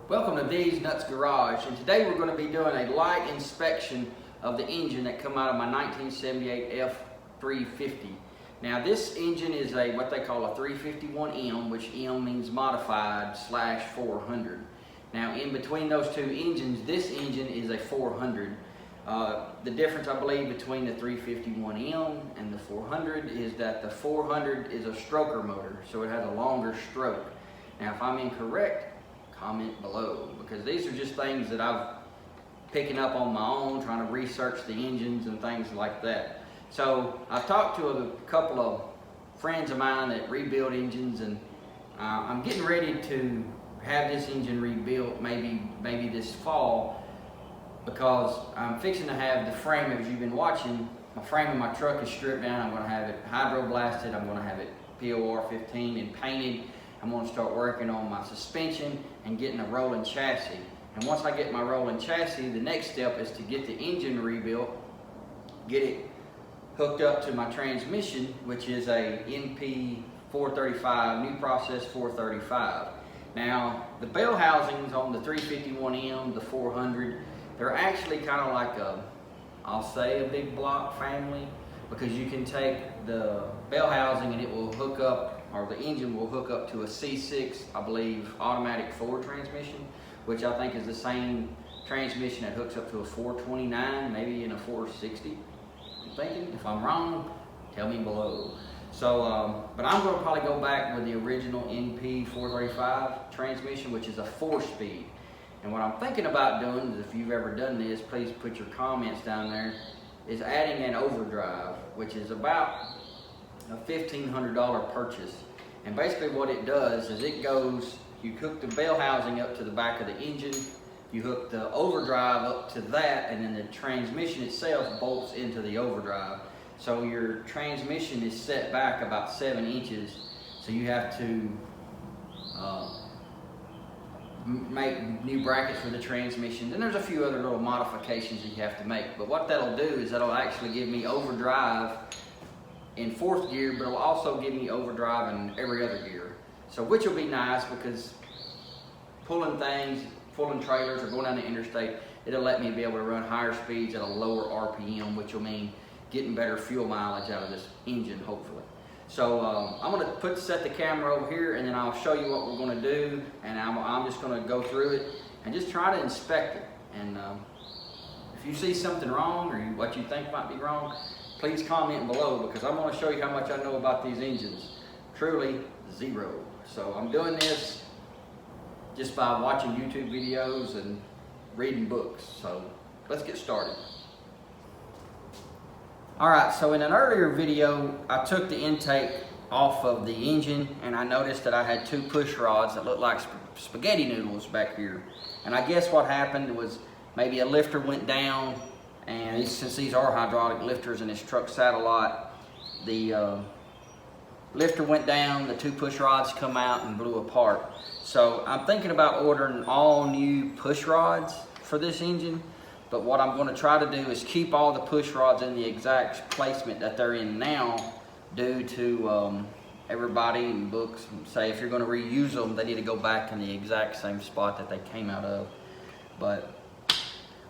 Welcome to Thez Nutz Garage, and today we're going to be doing a light inspection of the engine that come out of my 1978 F350. Now this engine is a what they call a 351M, which M means modified / 400. Now in between those two engines, this engine is a 400. The difference I believe between the 351M and the 400 is that the 400 is a stroker motor, so it has a longer stroke. Now if I'm incorrect, comment below, because these are just things that I've picking up on my own, trying to research the engines and things like that. So I talked to a couple of friends of mine that rebuild engines, and I'm getting ready to have this engine rebuilt maybe this fall, because I'm fixing to have the frame, as you've been watching, my frame of my truck is stripped down. I'm going to have it hydro blasted. I'm going to have it POR 15 and painted. I'm going to start working on my suspension and getting a rolling chassis. And once I get my rolling chassis, the next step is to get the engine rebuilt, get it hooked up to my transmission, which is a NP 435, new process 435. Now, the bell housings on the 351M, the 400, they're actually kind of like I'll say a big block family, because you can take the bell housing and it will hook up, or the engine will hook up to a C6, I believe, automatic forward transmission, which I think is the same transmission that hooks up to a 429, maybe in a 460. I'm thinking. If I'm wrong, tell me below. So, but I'm going to probably go back with the original NP 435 transmission, which is a 4-speed. And what I'm thinking about doing is, if you've ever done this, please put your comments down there, is adding an overdrive, which is about a $1,500 purchase. And basically what it does is it goes, you hook the bell housing up to the back of the engine, you hook the overdrive up to that, and then the transmission itself bolts into the overdrive. So your transmission is set back about 7 inches, so you have to make new brackets for the transmission. And there's a few other little modifications that you have to make. But what that'll do is that'll actually give me overdrive in 4th gear, but it'll also give me overdrive in every other gear. So which will be nice, because pulling trailers or going down the interstate, it'll let me be able to run higher speeds at a lower RPM, which will mean getting better fuel mileage out of this engine, hopefully. So I'm going to set the camera over here, and then I'll show you what we're going to do, and I'm just going to go through it and just try to inspect it. And if you see something wrong, or what you think might be wrong, please comment below, because I'm going to show you how much I know about these engines. Truly zero. So I'm doing this just by watching YouTube videos and reading books. So let's get started. Alright, so in an earlier video, I took the intake off of the engine, and I noticed that I had 2 push rods that looked like spaghetti noodles back here. And I guess what happened was maybe a lifter went down, and since these are hydraulic lifters and this truck sat a lot, the lifter went down, the 2 push rods come out and blew apart. So I'm thinking about ordering all new push rods for this engine. But what I'm going to try to do is keep all the push rods in the exact placement that they're in now, due to everybody in books say if you're going to reuse them, they need to go back in the exact same spot that they came out of. But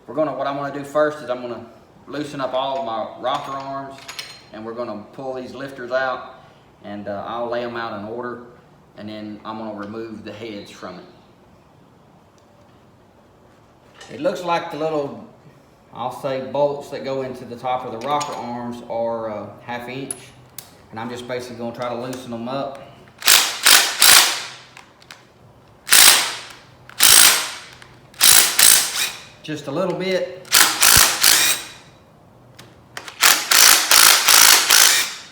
what I'm going to do first is I'm going to loosen up all of my rocker arms, and we're going to pull these lifters out, and I'll lay them out in order, and then I'm going to remove the heads from it. It looks like the little I'll say bolts that go into the top of the rocker arms are 1/2 inch. And I'm just basically gonna try to loosen them up. Just a little bit.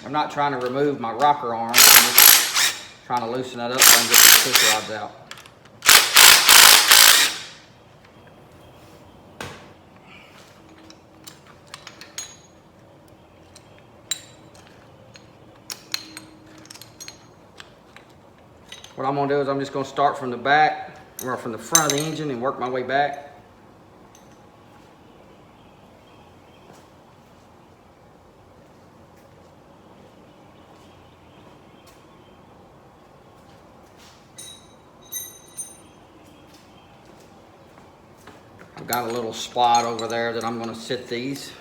I'm not trying to remove my rocker arm. I'm just trying to loosen that up so I can get these push rods out. What I'm gonna do is I'm just gonna start from the back, or from the front of the engine, and work my way back. I've got a little spot over there that I'm gonna sit these.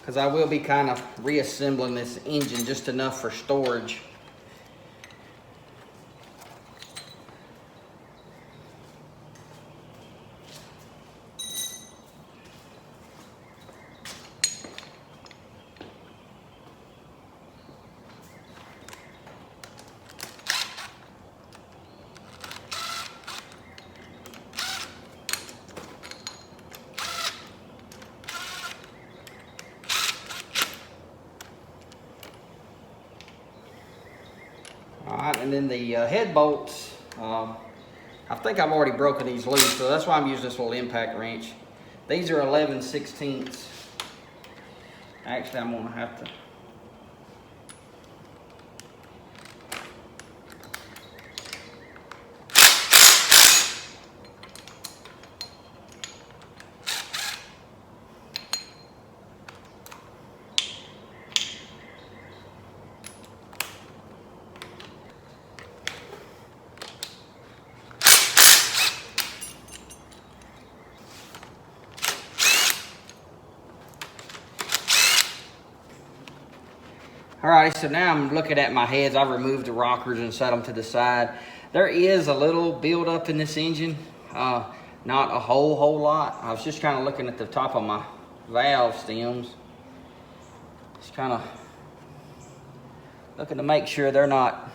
Because I will be kind of reassembling this engine just enough for storage. Alright, and then the head bolts, I think I've already broken these loose, so that's why I'm using this little impact wrench. These are 11/16. Actually, I'm going to have to. Alright, so now I'm looking at my heads. I've removed the rockers and set them to the side. There is a little buildup in this engine, not a whole lot. I was just kind of looking at the top of my valve stems. Just kind of looking to make sure they're not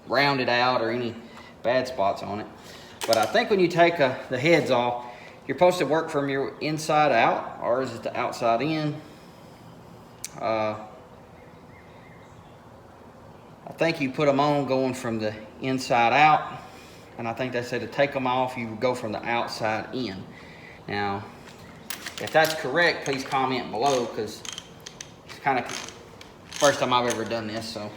rounded out or any bad spots on it. But I think when you take the heads off, you're supposed to work from your inside out, or is it the outside in? I think you put them on going from the inside out, and I think they say to take them off, you go from the outside in. Now, if that's correct, please comment below, because it's kind of first time I've ever done this, so.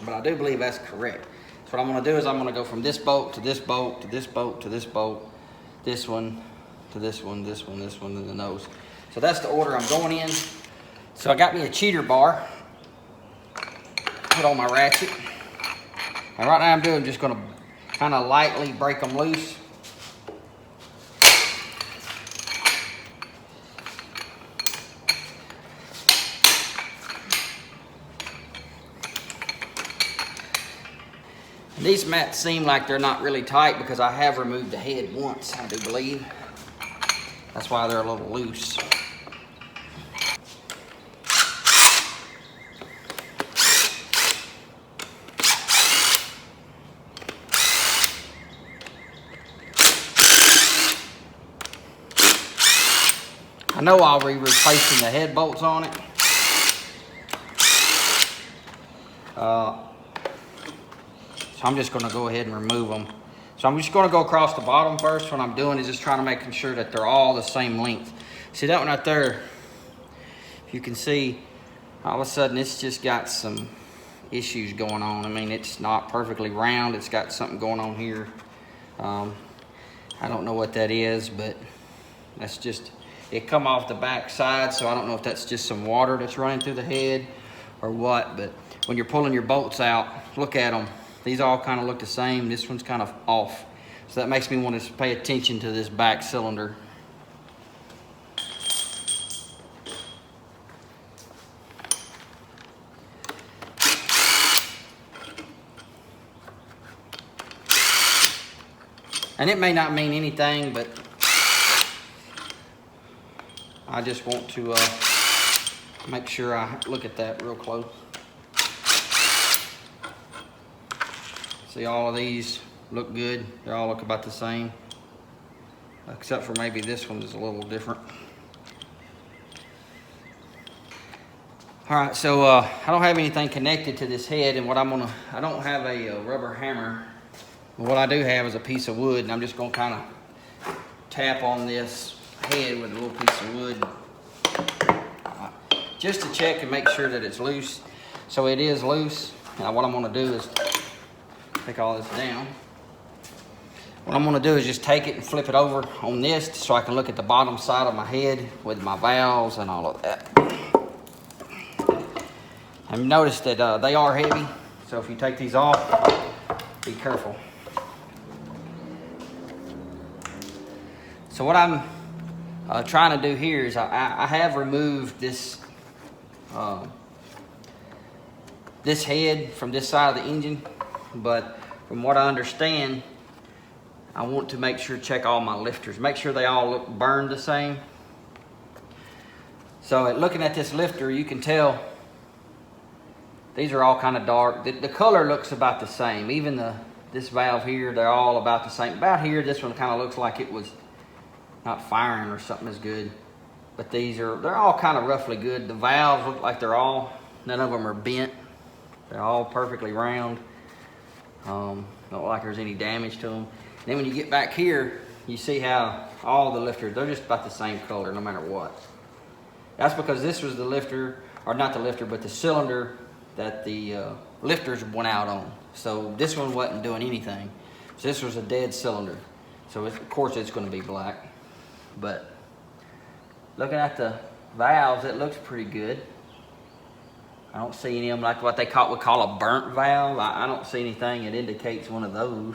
But I do believe that's correct. So what I'm gonna do is I'm gonna go from this bolt to this bolt to this bolt to this bolt, this one to this one, this one, this one, and the nose. So that's the order I'm going in. So I got me a cheater bar, put on my ratchet. And right now I'm doing, just gonna kind of lightly break them loose. These mats seem like they're not really tight because I have removed the head once, I do believe. That's why they're a little loose. I know I'll be replacing the head bolts on it. So I'm just going to go ahead and remove them. So I'm just going to go across the bottom first. What I'm doing is just trying to make sure that they're all the same length. See that one right there? You can see all of a sudden it's just got some issues going on. I mean, it's not perfectly round. It's got something going on here. I don't know what that is, but that's just, it come off the back side, so I don't know if that's just some water that's running through the head or what, but when you're pulling your bolts out, look at them. These all kind of look the same. This one's kind of off. So that makes me want to pay attention to this back cylinder. And it may not mean anything, but I just want to make sure I look at that real close. See, all of these look good. They all look about the same, except for maybe this one is a little different. All right, so I don't have anything connected to this head, and I don't have a rubber hammer. What I do have is a piece of wood, and I'm just gonna kind of tap on this head with a little piece of wood, just to check and make sure that it's loose. So it is loose. Now what I'm gonna do is take all this down. What I'm gonna do is just take it and flip it over on this so I can look at the bottom side of my head with my valves and all of that. And notice that they are heavy, so if you take these off, be careful. So what I'm trying to do here is I have removed this this head from this side of the engine, but from what I understand, I want to make sure, check all my lifters, make sure they all look burned the same. So looking at this lifter, you can tell these are all kind of dark. The color looks about the same. Even this valve here, they're all about the same. About here, this one kind of looks like it was not firing or something as good. But they're all kind of roughly good. The valves look like none of them are bent. They're all perfectly round. Don't look like there's any damage to them. Then when you get back here, you see how all the lifters, they're just about the same color no matter what. That's because this was the lifter, or not the lifter, but the cylinder that the lifters went out on. So this one wasn't doing anything. So this was a dead cylinder. So of course it's going to be black. But looking at the valves, it looks pretty good. I don't see any of them like what they would call a burnt valve. I don't see anything that indicates one of those.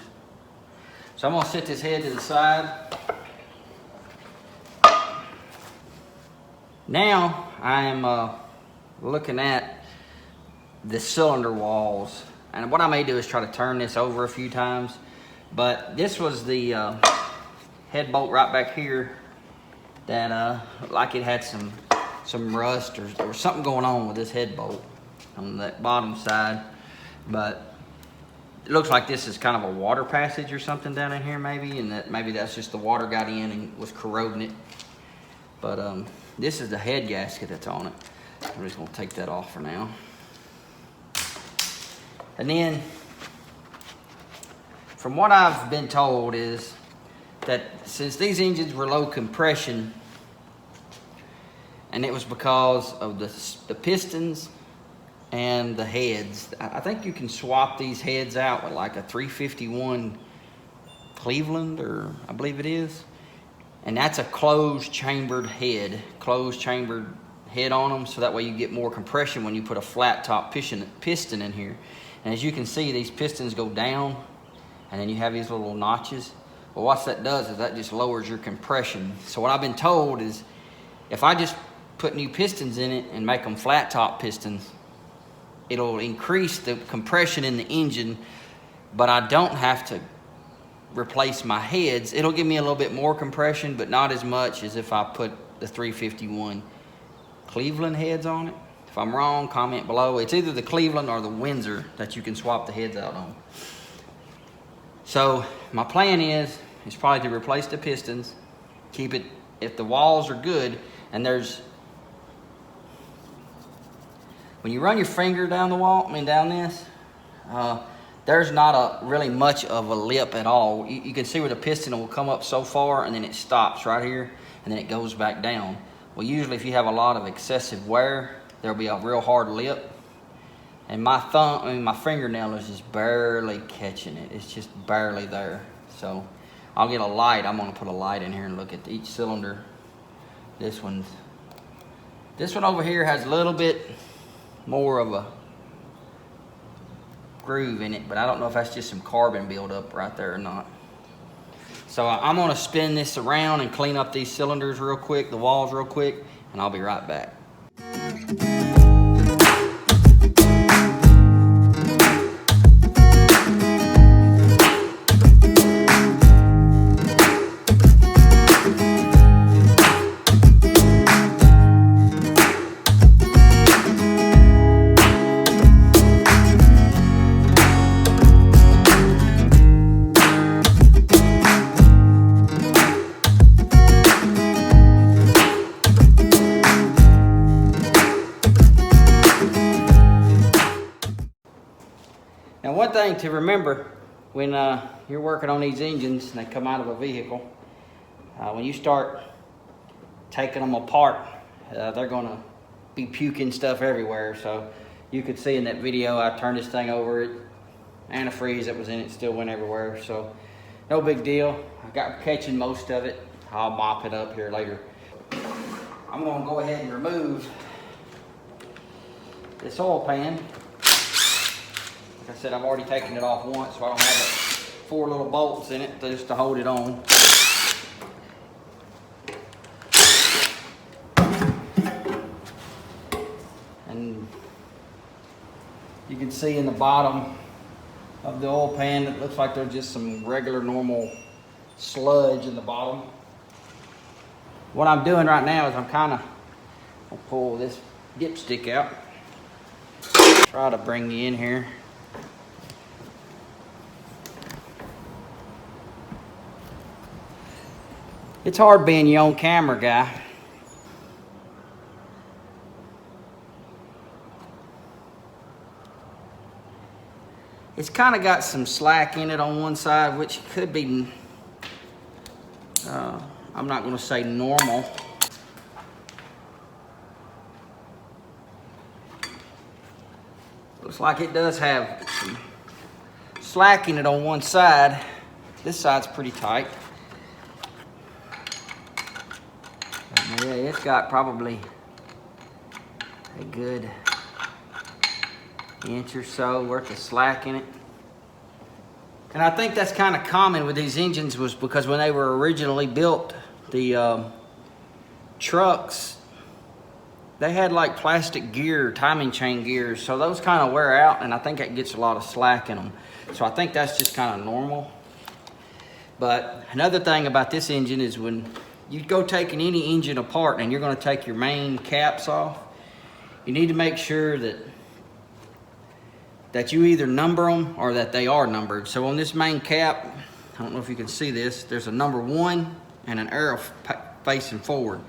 So I'm going to set this head to the side. Now I am looking at the cylinder walls, and what I may do is try to turn this over a few times, but this was the head bolt right back here that looked like it had some rust or something going on with this head bolt on that bottom side. But it looks like this is kind of a water passage or something down in here maybe, and maybe that's just the water got in and was corroding it. But this is the head gasket that's on it. I'm just gonna take that off for now. And then, from what I've been told is that since these engines were low compression, and it was because of the pistons and the heads, I think you can swap these heads out with like a 351 Cleveland, or I believe it is. And that's a closed chambered head on them, so that way you get more compression when you put a flat top piston in here. And as you can see, these pistons go down, and then you have these little notches. Well, what that does is that just lowers your compression. So what I've been told is, if I just put new pistons in it and make them flat top pistons, it'll increase the compression in the engine, but I don't have to replace my heads. It'll give me a little bit more compression, but not as much as if I put the 351 Cleveland heads on it. If I'm wrong, comment below. It's either the Cleveland or the Windsor that you can swap the heads out on. So my plan is probably to replace the pistons, keep it, if the walls are good, and when you run your finger down the wall, down this, there's not really much of a lip at all. You can see where the piston will come up so far, and then it stops right here, and then it goes back down. Well, usually if you have a lot of excessive wear, there'll be a real hard lip, and my fingernail is just barely catching it. It's just barely there. So I'll get a light. I'm gonna put a light in here and look at each cylinder. This one over here has a little bit more of a groove in it, but I don't know if that's just some carbon buildup right there or not. So I'm gonna spin this around and clean up these cylinders real quick, the walls real quick, and I'll be right back. to remember when you're working on these engines and they come out of a vehicle, when you start taking them apart, they're gonna be puking stuff everywhere. So you could see in that video, I turned this thing over, antifreeze that was in it still went everywhere. So no big deal. I got catching most of it. I'll mop it up here later. I'm gonna go ahead and remove this oil pan. Like I said, I've already taken it off once, so I don't have 4 little bolts in it just to hold it on. And you can see in the bottom of the oil pan, it looks like there's just some regular normal sludge in the bottom. What I'm doing right now is I'm gonna pull this dipstick out. Try to bring you in here. It's hard being your own camera guy. It's kind of got some slack in it on one side, which could be, I'm not going to say normal. Looks like it does have some slack in it on one side. This side's pretty tight. Yeah, it's got probably a good inch or so worth of slack in it. And I think that's kind of common with these engines, was because when they were originally built, the trucks, they had like plastic gear, timing chain gears, so those kind of wear out, and I think that gets a lot of slack in them. So I think that's just kind of normal. But another thing about this engine is when you go taking any engine apart and you're going to take your main caps off, you need to make sure that you either number them or that they are numbered. So on this main cap, I don't know if you can see this, there's a number 1 and an arrow facing forward.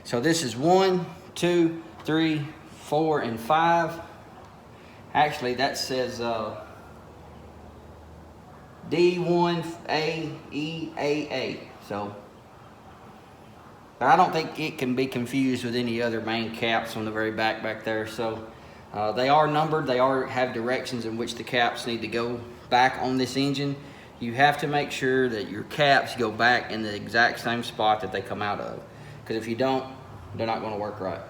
So this is 1, 2, 3, 4, and 5. Actually, that says D.Y.I. So, but I don't think it can be confused with any other main caps on the very back there. So they are numbered. They have directions in which the caps need to go back on this engine. You have to make sure that your caps go back in the exact same spot that they come out of, because if you don't, they're not going to work right.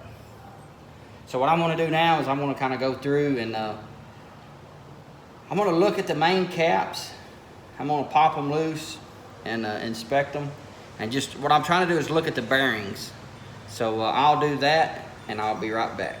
So what I'm going to do now is I'm going to kind of go through and I'm going to look at the main caps. I'm going to pop them loose and inspect them. And just what I'm trying to do is look at the bearings. So I'll do that and I'll be right back.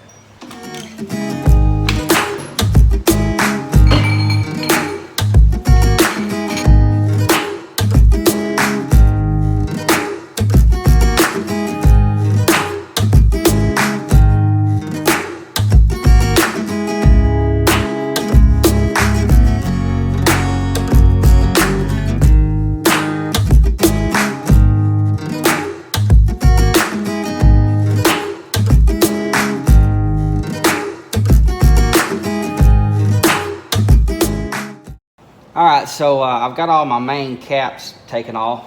Alright, so I've got all my main caps taken off,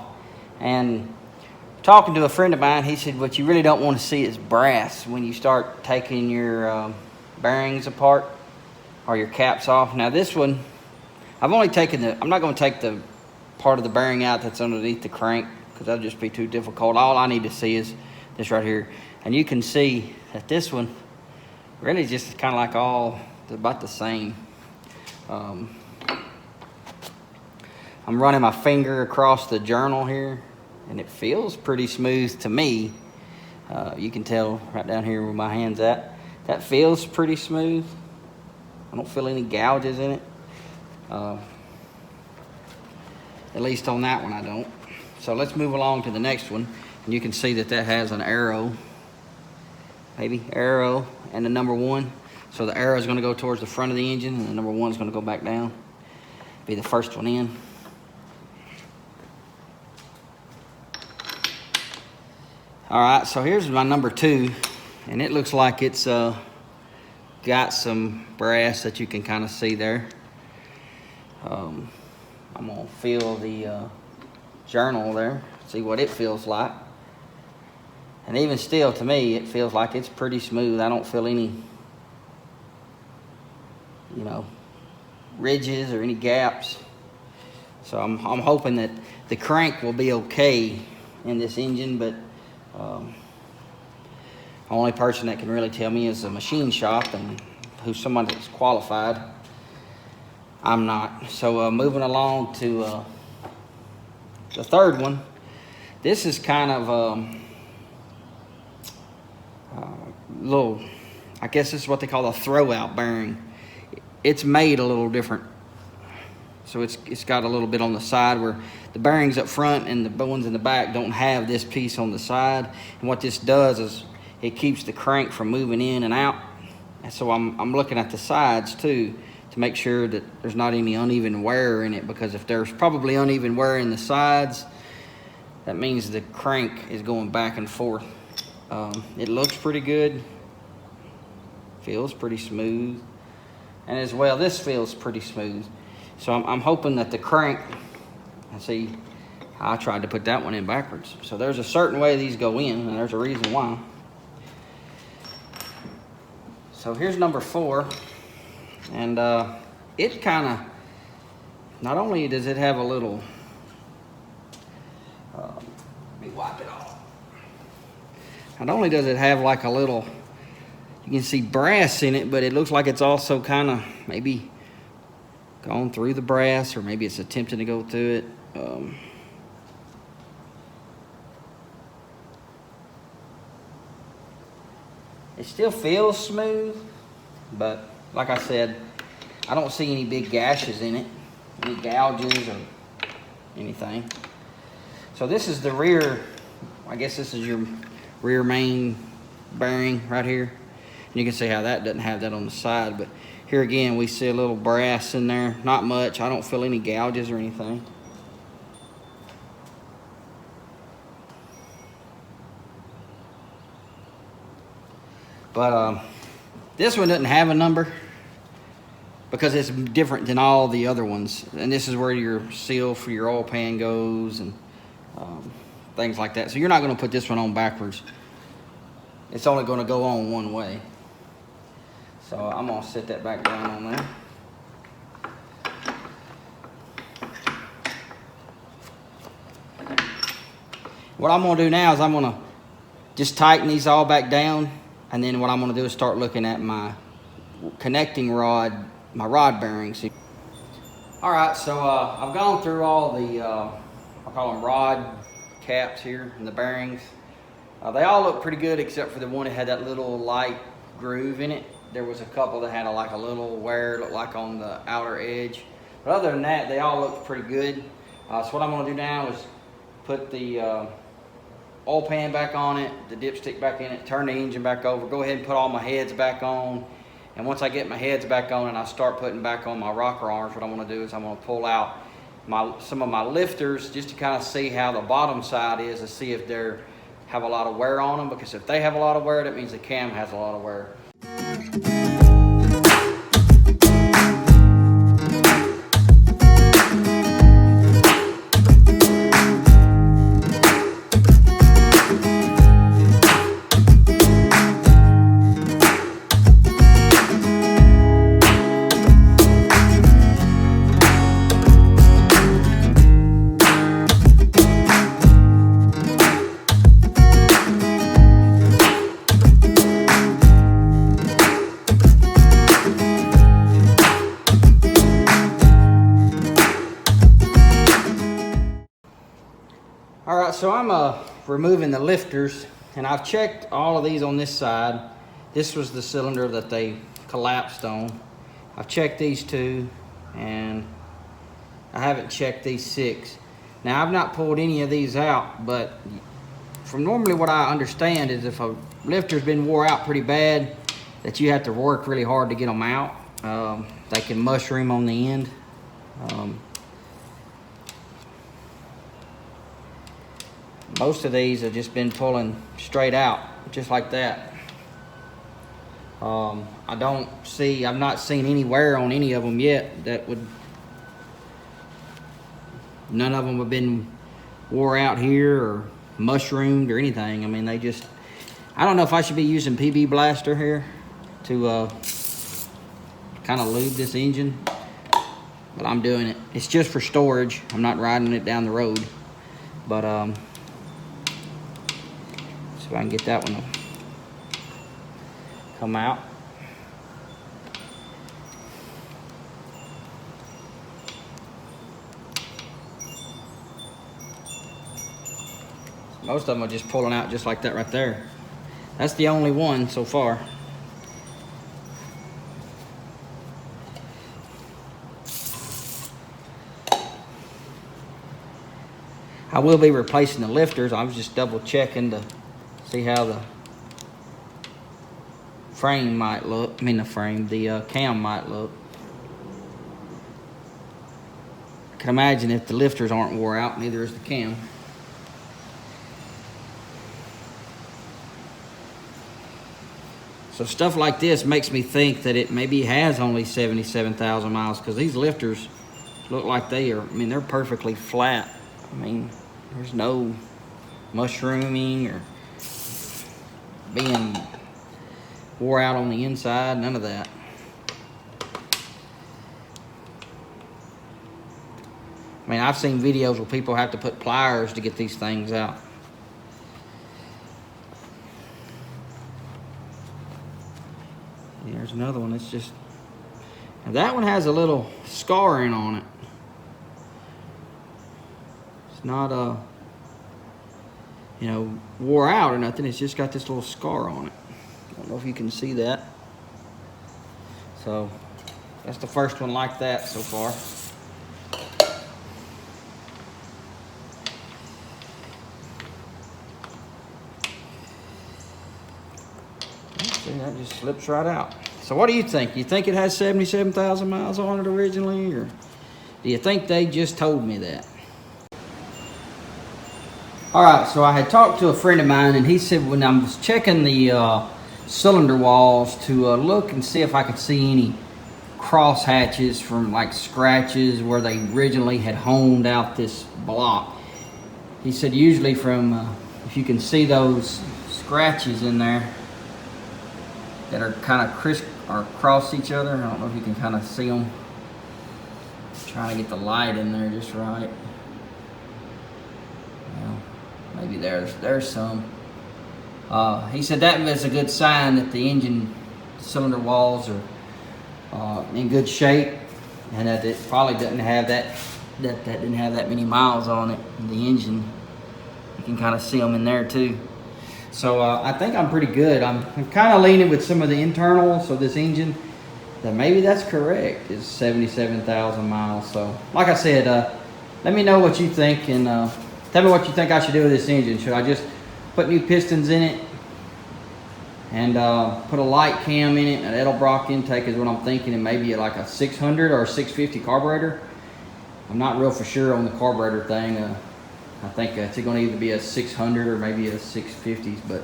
and talking to a friend of mine, he said what you really don't want to see is brass when you start taking your bearings apart or your caps off. Now this one, I've only taken I'm not going to take the part of the bearing out that's underneath the crank, because that'll just be too difficult. All I need to see is this right here, and you can see that this one really just kind of like all about the same. I'm running my finger across the journal here, and it feels pretty smooth to me. You can tell right down here where my hand's at. That feels pretty smooth. I don't feel any gouges in it. At least on that one I don't. So let's move along to the next one. And you can see that has an arrow. Maybe arrow and the number 1. So the arrow is going to go towards the front of the engine, and the number 1 is going to go back down. Be the first one in. All right, so here's my number 2, and it looks like it's got some brass that you can kind of see there. I'm gonna feel the journal there, see what it feels like. And even still, to me, it feels like it's pretty smooth. I don't feel any, you know, ridges or any gaps. So I'm hoping that the crank will be okay in this engine, but the only person that can really tell me is the machine shop, and who's someone that's qualified. I'm not. So moving along to the third one. This is kind of little, I guess this is what they call a throwout bearing. It's made a little different. So it's got a little bit on the side where the bearings up front and the ones in the back don't have this piece on the side. And what this does is it keeps the crank from moving in and out. And so I'm looking at the sides too to make sure that there's not any uneven wear in it, because if there's probably uneven wear in the sides, that means the crank is going back and forth. It looks pretty good, feels pretty smooth, and as well this feels pretty smooth. So I'm hoping that the crank, and see, I tried to put that one in backwards. So there's a certain way these go in, and there's a reason why. So here's number 4, and it kind of, not only does it have a little, let me wipe it off. Not only does it have like a little, you can see brass in it, but it looks like it's also kind of maybe gone through the brass, or maybe it's attempting to go through it. It still feels smooth, but like I said, I don't see any big gashes in it, any gouges or anything. So this is the rear, I guess this is your rear main bearing right here. And you can see how that doesn't have that on the side, but here again, we see a little brass in there. Not much. I don't feel any gouges or anything. But this one doesn't have a number because it's different than all the other ones. And this is where your seal for your oil pan goes and things like that. So you're not going to put this one on backwards. It's only going to go on one way. So I'm going to set that back down on there. What I'm going to do now is I'm going to just tighten these all back down, and then what I'm going to do is start looking at my connecting rod, my rod bearings. All right, so I've gone through all the, I call them rod caps here and the bearings. They all look pretty good except for the one that had that little light groove in it. There was a couple that had like a little wear, looked like on the outer edge. But other than that, they all look pretty good. So what I'm going to do now is put the oil pan back on it, the dipstick back in it, turn the engine back over, go ahead and put all my heads back on. And once I get my heads back on and I start putting back on my rocker arms, what I'm going to do is I'm going to pull out some of my lifters just to kind of see how the bottom side is, to see if they have a lot of wear on them. Because if they have a lot of wear, that means the cam has a lot of wear. All right, so I'm removing the lifters, and I've checked all of these on this side. This was the cylinder that they collapsed on. I've checked these 2, and I haven't checked these 6. Now, I've not pulled any of these out, but from normally what I understand is if a lifter's been wore out pretty bad, that you have to work really hard to get them out. They can mushroom on the end. Most of these have just been pulling straight out, just like that. I've not seen any wear on any of them yet that would None of them have been wore out here or mushroomed or anything. I mean, they just, I don't know if I should be using PB Blaster here to kind of lube this engine, but I'm doing it. It's just for storage. I'm not riding it down the road. But see if I can get that one to come out. Most of them are just pulling out just like that right there. That's the only one so far. I will be replacing the lifters. I was just double checking to see how the frame might look. I mean the cam might look. I can imagine if the lifters aren't wore out, neither is the cam. So stuff like this makes me think that it maybe has only 77,000 miles, because these lifters look like they are, I mean, they're perfectly flat. I mean, there's no mushrooming or being wore out on the inside, none of that. I mean, I've seen videos where people have to put pliers to get these things out. There's another one that's just, now that one has a little scarring on it. It's not you know, wore out or nothing. It's just got this little scar on it. I don't know if you can see that. So that's the first one like that so far. See, that just slips right out. So what do you think? You think it has 77,000 miles on it originally, or do you think they just told me that? All right, so I had talked to a friend of mine, and he said when I was checking the cylinder walls to look and see if I could see any cross hatches from like scratches where they originally had honed out this block. He said usually from, if you can see those scratches in there that are kind of across each other. I don't know if you can kind of see them. I'm trying to get the light in there just right. Well, maybe there's some. He said that was a good sign that the engine cylinder walls are in good shape, and that it probably doesn't have that didn't have that many miles on it. The engine, you can kind of see them in there too. So I think I'm pretty good. I'm kind of leaning with some of the internals of this engine that maybe that's correct. It's 77,000 miles. So like I said, let me know what you think, and tell me what you think I should do with this engine. Should I just put new pistons in it and put a light cam in it? An Edelbrock intake is what I'm thinking, and maybe like a 600 or a 650 carburetor. I'm not real for sure on the carburetor thing. I think it's going to either be a 600 or maybe a 650s. But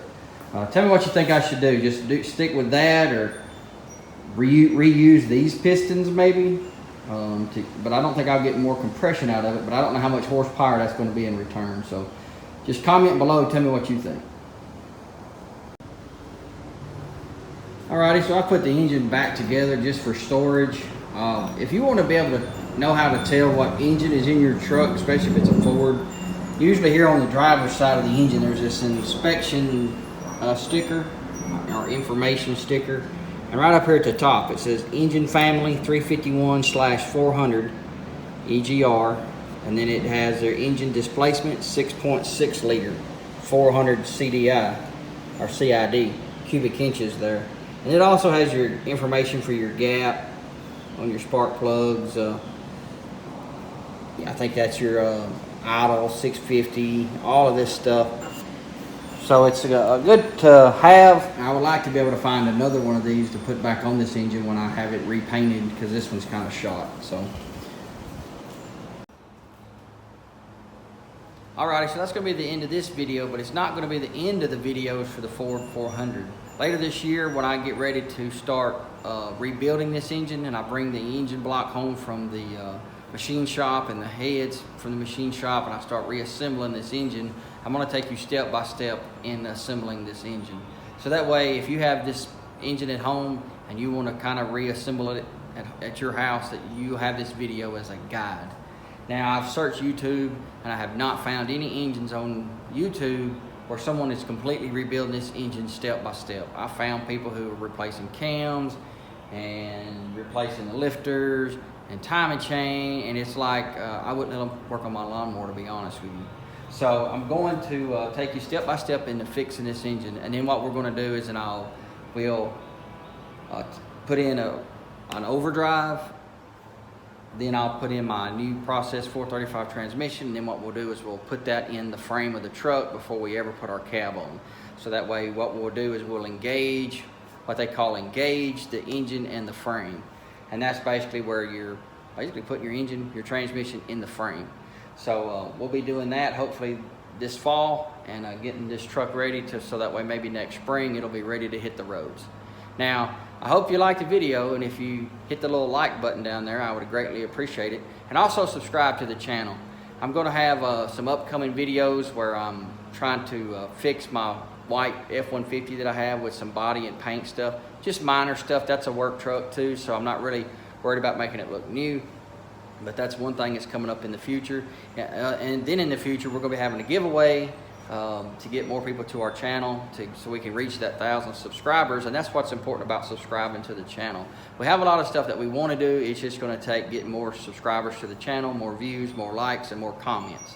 tell me what you think I should do. Just stick with that, or reuse these pistons maybe. But I don't think I'll get more compression out of it. But I don't know how much horsepower that's going to be in return. So just comment below. Tell me what you think. Alrighty, so I put the engine back together just for storage. If you want to be able to know how to tell what engine is in your truck, especially if it's a Ford, usually here on the driver's side of the engine there's this inspection sticker or information sticker, and right up here at the top it says engine family 351/400 EGR, and then it has their engine displacement 6.6 liter 400 CDI or CID cubic inches there, and it also has your information for your gap on your spark plugs. Yeah, I think that's your idle 650, all of this stuff. So it's a good to have. I would like to be able to find another one of these to put back on this engine when I have it repainted, because this one's kind of shot. So alrighty, so that's going to be the end of this video, but it's not going to be the end of the videos for the Ford 400. Later this year, when I get ready to start rebuilding this engine, and I bring the engine block home from the machine shop and the heads from the machine shop, and I start reassembling this engine, I'm going to take you step by step in assembling this engine. So that way, if you have this engine at home and you want to kind of reassemble it at your house, that you have this video as a guide. Now, I've searched YouTube and I have not found any engines on YouTube where someone is completely rebuilding this engine step by step. I found people who are replacing cams and replacing the lifters and timing chain, and it's like I wouldn't let them work on my lawnmower, to be honest with you. So I'm going to take you step by step into fixing this engine, and then what we're going to do is we'll put in an overdrive. Then I'll put in my new process 435 transmission, and then what we'll do is we'll put that in the frame of the truck before we ever put our cab on. So that way what we'll do is we'll engage, what they call engage the engine and the frame. And that's basically where you're basically putting your engine, your transmission in the frame. So we'll be doing that hopefully this fall, and getting this truck ready so that way maybe next spring it'll be ready to hit the roads. Now, I hope you liked the video, and if you hit the little like button down there, I would greatly appreciate it. And also subscribe to the channel. I'm going to have some upcoming videos where I'm trying to fix my white F-150 that I have with some body and paint stuff. Just minor stuff. That's a work truck too, so I'm not really worried about making it look new. But that's one thing that's coming up in the future. And then in the future, we're going to be having a giveaway to get more people to our channel so we can reach that 1,000 subscribers. And that's what's important about subscribing to the channel. We have a lot of stuff that we want to do. It's just going to take getting more subscribers to the channel, more views, more likes, and more comments.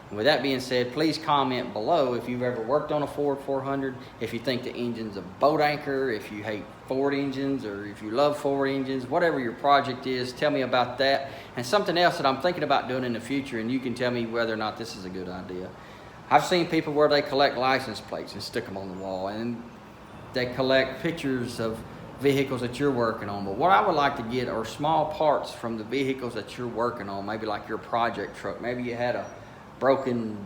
And with that being said, please comment below if you've ever worked on a Ford 400, if you think the engine's a boat anchor, if you hate Ford engines, or if you love Ford engines, whatever your project is, tell me about that. And something else that I'm thinking about doing in the future, and you can tell me whether or not this is a good idea. I've seen people where they collect license plates and stick them on the wall, and they collect pictures of vehicles that you're working on. But what I would like to get are small parts from the vehicles that you're working on, maybe like your project truck. Maybe you had a broken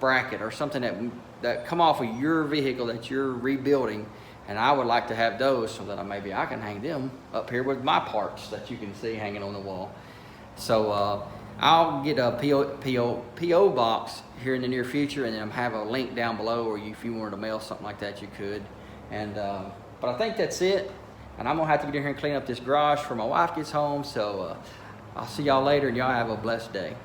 bracket or something that come off of your vehicle that you're rebuilding, and I would like to have those so that maybe I can hang them up here with my parts that you can see hanging on the wall. So I'll get a PO box here in the near future, and then I'll have a link down below, or if you wanted to mail something like that, you could. And but I think that's it, and I'm gonna have to get in here and clean up this garage before my wife gets home. So I'll see y'all later, and y'all have a blessed day.